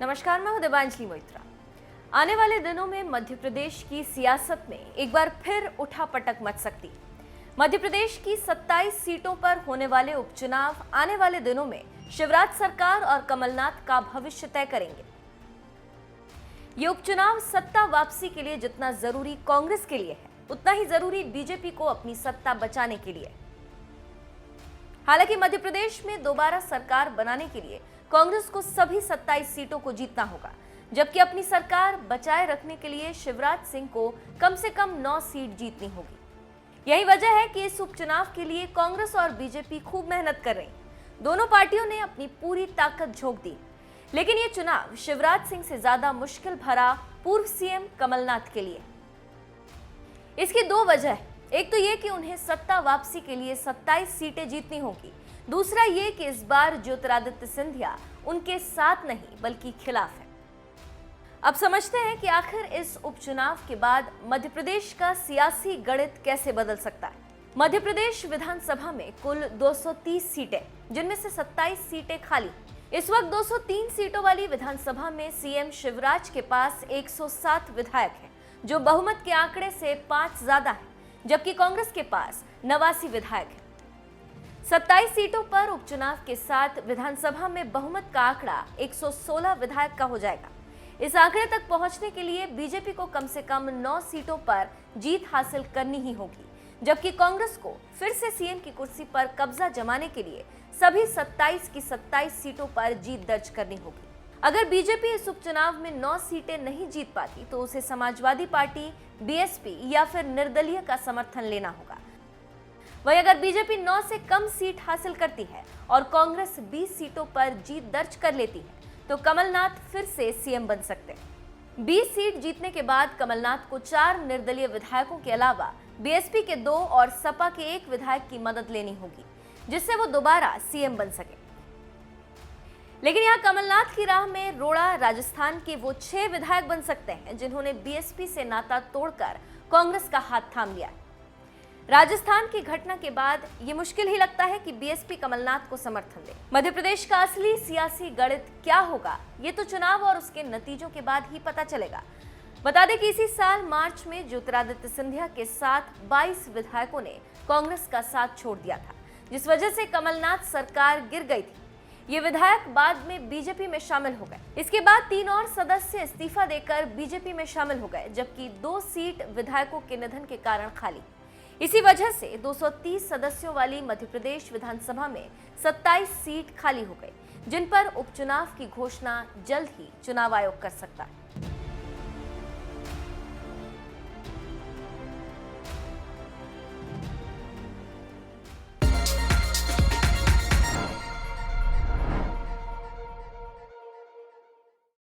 नमस्कार, मैं हूं देवांजलि मोइत्रा। आने वाले दिनों में मध्य प्रदेश की सियासत में एक बार फिर उठापटक मच सकती है। मध्य प्रदेश की 27 सीटों पर होने वाले उपचुनाव आने वाले दिनों में शिवराज सरकार और कमलनाथ का भविष्य तय करेंगे। ये उपचुनाव सत्ता वापसी के लिए जितना जरूरी कांग्रेस के लिए है, उतना ही जरूरी बीजेपी को अपनी सत्ता बचाने के लिए। हालांकि मध्य प्रदेश में दोबारा सरकार बनाने के लिए कांग्रेस को सभी 27 सीटों को जीतना होगा, जबकि अपनी सरकार बचाए रखने के लिए शिवराज सिंह को कम से कम 9 सीट जीतनी होगी। यही वजह है कि इस उपचुनाव के लिए कांग्रेस और बीजेपी खूब मेहनत कर रही। दोनों पार्टियों ने अपनी पूरी ताकत झोंक दी, लेकिन ये चुनाव शिवराज सिंह से ज्यादा मुश्किल भरा पूर्व सीएम कमलनाथ के लिए। इसकी दो वजह है। एक तो ये कि उन्हें सत्ता वापसी के लिए 27 सीटें जीतनी होगी। दूसरा ये कि इस बार ज्योतिरादित्य सिंधिया उनके साथ नहीं बल्कि खिलाफ है। अब समझते हैं कि आखिर इस उपचुनाव के बाद मध्य प्रदेश का सियासी गणित कैसे बदल सकता है। मध्य प्रदेश विधानसभा में कुल 230 सीटें, जिनमें से 27 सीटें खाली। इस वक्त 203 सीटों वाली विधानसभा में सीएम शिवराज के पास 107 विधायक हैं, जो बहुमत के आंकड़े से 5 ज्यादा है, जबकि कांग्रेस के पास 89 विधायक हैं। 27 सीटों पर उपचुनाव के साथ विधानसभा में बहुमत का आंकड़ा 116 विधायक का हो जाएगा। इस आंकड़े तक पहुंचने के लिए बीजेपी को कम से कम 9 सीटों पर जीत हासिल करनी ही होगी, जबकि कांग्रेस को फिर से सीएम की कुर्सी पर कब्जा जमाने के लिए सभी 27 की 27 सीटों पर जीत दर्ज करनी होगी। अगर बीजेपी इस उपचुनाव में 9 सीटें नहीं जीत पाती तो उसे समाजवादी पार्टी, बीएसपी या फिर निर्दलीय का समर्थन लेना होगा। वहीं अगर बीजेपी 9 से कम सीट हासिल करती है और कांग्रेस 20 सीटों पर जीत दर्ज कर लेती है तो कमलनाथ फिर से सीएम बन सकते हैं। 20 सीट जीतने के बाद कमलनाथ को 4 निर्दलीय विधायकों के अलावा बीएसपी के 2 और सपा के 1 विधायक की मदद लेनी होगी, जिससे वो दोबारा सीएम बन सके। लेकिन यहाँ कमलनाथ की राह में रोड़ा राजस्थान के वो 6 विधायक बन सकते हैं जिन्होंने बीएसपी से नाता तोड़कर कांग्रेस का हाथ थाम लिया। राजस्थान की घटना के बाद ये मुश्किल ही लगता है कि बीएसपी कमलनाथ को समर्थन दे। मध्य प्रदेश का असली सियासी गणित क्या होगा, ये तो चुनाव और उसके नतीजों के बाद ही पता चलेगा। बता दें कि इसी साल मार्च में ज्योतिरादित्य सिंधिया के साथ 22 विधायकों ने कांग्रेस का साथ छोड़ दिया था, जिस वजह से कमलनाथ सरकार गिर गई थी। ये विधायक बाद में बीजेपी में शामिल हो गए। इसके बाद 3 और सदस्य इस्तीफा देकर बीजेपी में शामिल हो गए, जबकि 2 सीट विधायकों के निधन के कारण खाली। इसी वजह से 230 सदस्यों वाली मध्य प्रदेश विधानसभा में 27 सीट खाली हो गई, जिन पर उपचुनाव की घोषणा जल्द ही चुनाव आयोग कर सकता है।